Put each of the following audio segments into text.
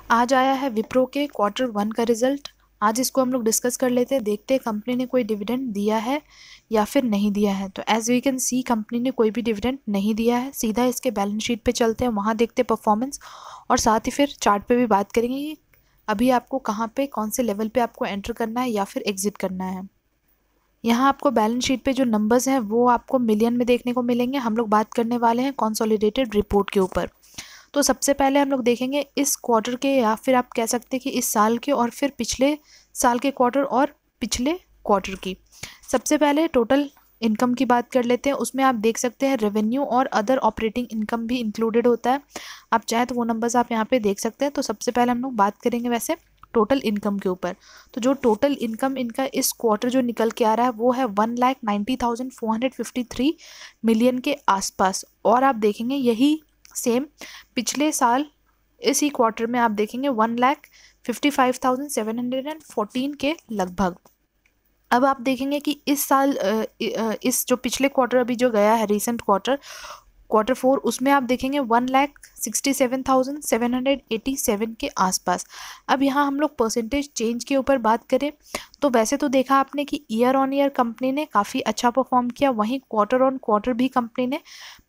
आज आया है विप्रो के Q1 का रिजल्ट। आज इसको हम लोग डिस्कस कर लेते हैं, देखते हैं कंपनी ने कोई डिविडेंड दिया है या फिर नहीं दिया है। तो as we can see company ने कोई भी डिविडेंड नहीं दिया है। सीधा इसके बैलेंस शीट पे चलते हैं, वहाँ देखते हैं परफॉर्मेंस, और साथ ही फिर चार्ट पे भी बात करेंगे कि अभी आपको कहाँ पे कौन से लेवल पे आपको एंटर करना है या फिर एग्जिट करना है। यहाँ आपको बैलेंस शीट पे जो नंबर्स हैं वो आपको मिलियन में देखने को मिलेंगे। हम लोग बात करने वाले हैं कंसोलिडेटेड रिपोर्ट के ऊपर। तो सबसे पहले हम लोग देखेंगे इस क्वार्टर के, या फिर आप कह सकते हैं कि इस साल के, और फिर पिछले साल के क्वार्टर और पिछले क्वार्टर की। सबसे पहले टोटल इनकम की बात कर लेते हैं। उसमें आप देख सकते हैं रेवेन्यू और अदर ऑपरेटिंग इनकम भी इंक्लूडेड होता है। आप चाहे तो वो नंबर्स आप यहाँ पे देख सकते हैं। तो सबसे पहले हम लोग बात करेंगे वैसे टोटल इनकम के ऊपर। तो जो टोटल इनकम इनका इस क्वार्टर जो निकल के आ रहा है वो है 1,90,453 मिलियन के आसपास। और आप देखेंगे यही सेम पिछले साल इसी क्वार्टर में आप देखेंगे 1,55,714 के लगभग। अब आप देखेंगे कि इस साल इस जो पिछले क्वार्टर अभी जो गया है रिसेंट Q4, उसमें आप देखेंगे 1,67,787 के आसपास। अब यहाँ हम लोग परसेंटेज चेंज के ऊपर बात करें तो वैसे तो देखा आपने कि ईयर ऑन ईयर कंपनी ने काफ़ी अच्छा परफॉर्म किया, वहीं क्वार्टर ऑन क्वार्टर भी कंपनी ने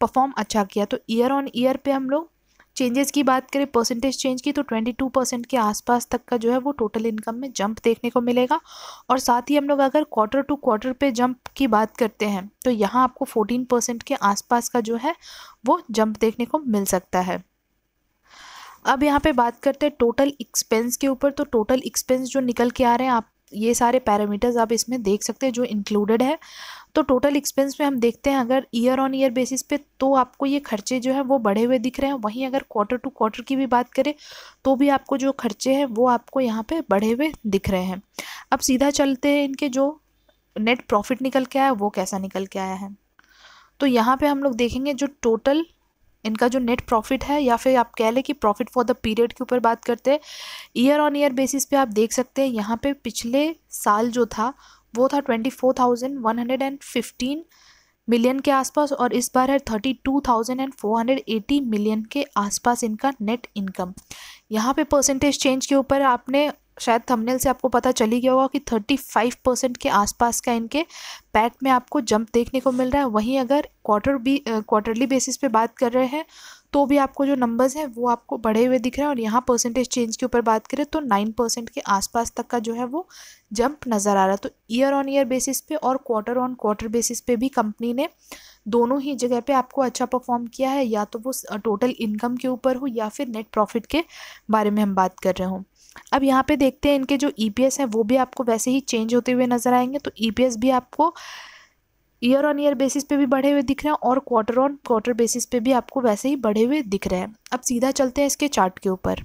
परफॉर्म अच्छा किया। तो ईयर ऑन ईयर पे हम लोग चेंजेस की बात करें, परसेंटेज चेंज की, तो 22% के आसपास तक का जो है वो टोटल इनकम में जंप देखने को मिलेगा। और साथ ही हम लोग अगर क्वार्टर टू क्वार्टर पे जंप की बात करते हैं तो यहाँ आपको 14% के आसपास का जो है वो जंप देखने को मिल सकता है। अब यहाँ पे बात करते हैं टोटल एक्सपेंस के ऊपर। तो टोटल एक्सपेंस जो निकल के आ रहे हैं, आप ये सारे पैरामीटर्स आप इसमें देख सकते हैं जो इंक्लूडेड है। तो टोटल एक्सपेंस में हम देखते हैं अगर ईयर ऑन ईयर बेसिस पे तो आपको ये खर्चे जो है वो बढ़े हुए दिख रहे हैं। वहीं अगर क्वार्टर टू क्वार्टर की भी बात करें तो भी आपको जो खर्चे हैं वो आपको यहाँ पे बढ़े हुए दिख रहे हैं। अब सीधा चलते हैं इनके जो नेट प्रॉफिट निकल के आया है वो कैसा निकल के आया है। तो यहाँ पे हम लोग देखेंगे जो टोटल इनका जो नेट प्रॉफिट है, या फिर आप कह लें कि प्रॉफिट फॉर द पीरियड के ऊपर बात करते हैं, ईयर ऑन ईयर बेसिस पे आप देख सकते हैं यहाँ पे पिछले साल जो था वो था 24,115 मिलियन के आसपास, और इस बार है 32,480 मिलियन के आसपास इनका नेट इनकम। यहाँ पे परसेंटेज चेंज के ऊपर आपने शायद थंबनेल से आपको पता चल ही गया होगा कि 35% के आसपास का इनके पैट में आपको जंप देखने को मिल रहा है। वहीं अगर क्वार्टरली बेसिस पे बात कर रहे हैं तो भी आपको जो नंबर्स हैं वो आपको बढ़े हुए दिख रहे हैं। और यहाँ परसेंटेज चेंज के ऊपर बात करें तो 9% के आसपास तक का जो है वो जंप नज़र आ रहा है। तो ईयर ऑन ईयर बेसिस पे और क्वार्टर ऑन क्वार्टर बेसिस पे भी कंपनी ने दोनों ही जगह पे आपको अच्छा परफॉर्म किया है, या तो वो टोटल इनकम के ऊपर हो या फिर नेट प्रॉफिट के बारे में हम बात कर रहे हों। अब यहाँ पे देखते हैं इनके जो EPS हैं वो भी आपको वैसे ही चेंज होते हुए नज़र आएंगे। तो EPS भी आपको ईयर ऑन ईयर बेसिस पे भी बढ़े हुए दिख रहे हैं और क्वार्टर ऑन क्वार्टर बेसिस पे भी आपको वैसे ही बढ़े हुए दिख रहे हैं। अब सीधा चलते हैं इसके चार्ट के ऊपर।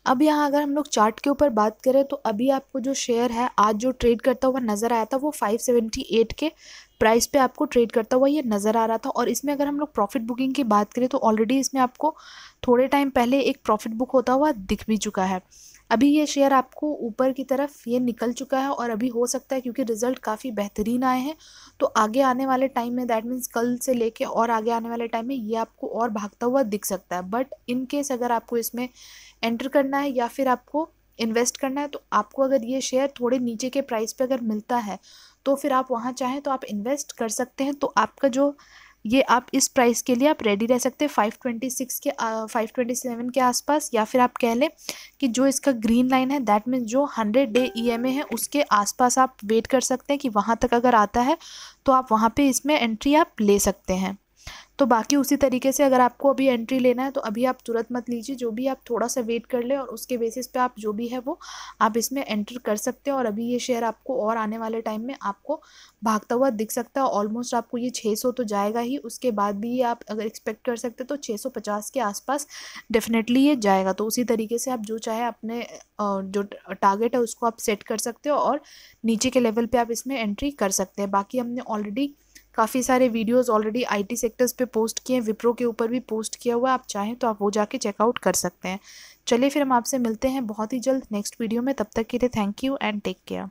अब यहाँ अगर हम लोग चार्ट के ऊपर बात करें तो अभी आपको जो शेयर है आज जो ट्रेड करता हुआ नज़र आया था वो 578 के प्राइस पे आपको ट्रेड करता हुआ ये नज़र आ रहा था। और इसमें अगर हम लोग प्रॉफिट बुकिंग की बात करें तो ऑलरेडी इसमें आपको थोड़े टाइम पहले एक प्रॉफिट बुक होता हुआ दिख भी चुका है। अभी ये शेयर आपको ऊपर की तरफ ये निकल चुका है, और अभी हो सकता है क्योंकि रिजल्ट काफ़ी बेहतरीन आए हैं तो आगे आने वाले टाइम में, दैट मीन्स कल से लेके और आगे आने वाले टाइम में ये आपको और भागता हुआ दिख सकता है। बट इन केस अगर आपको इसमें एंटर करना है या फिर आपको इन्वेस्ट करना है तो आपको अगर ये शेयर थोड़े नीचे के प्राइस पे अगर मिलता है तो फिर आप वहाँ चाहें तो आप इन्वेस्ट कर सकते हैं। तो आपका जो ये आप इस प्राइस के लिए आप रेडी रह सकते हैं 526 के 527 के आसपास, या फिर आप कह लें कि जो इसका ग्रीन लाइन है दैट मीन्स जो 100 डे EMA है उसके आसपास आप वेट कर सकते हैं कि वहाँ तक अगर आता है तो आप वहाँ पे इसमें एंट्री आप ले सकते हैं। तो बाकी उसी तरीके से अगर आपको अभी एंट्री लेना है तो अभी आप तुरंत मत लीजिए, जो भी आप थोड़ा सा वेट कर ले और उसके बेसिस पे आप जो भी है वो आप इसमें एंटर कर सकते हैं। और अभी ये शेयर आपको और आने वाले टाइम में आपको भागता हुआ दिख सकता है। ऑलमोस्ट आपको ये 600 तो जाएगा ही, उसके बाद भी आप अगर एक्सपेक्ट कर सकते तो 650 के आसपास डेफिनेटली ये जाएगा। तो उसी तरीके से आप जो चाहे अपने जो टारगेट है उसको आप सेट कर सकते हो और नीचे के लेवल पे आप इसमें एंट्री कर सकते हैं। बाकी हमने ऑलरेडी काफ़ी सारे वीडियोस ऑलरेडी IT सेक्टर्स पे पोस्ट किए हैं, विप्रो के ऊपर भी पोस्ट किया हुआ है, आप चाहें तो आप वो जाके चेकआउट कर सकते हैं। चलिए फिर हम आपसे मिलते हैं बहुत ही जल्द नेक्स्ट वीडियो में। तब तक के लिए thank you and take care.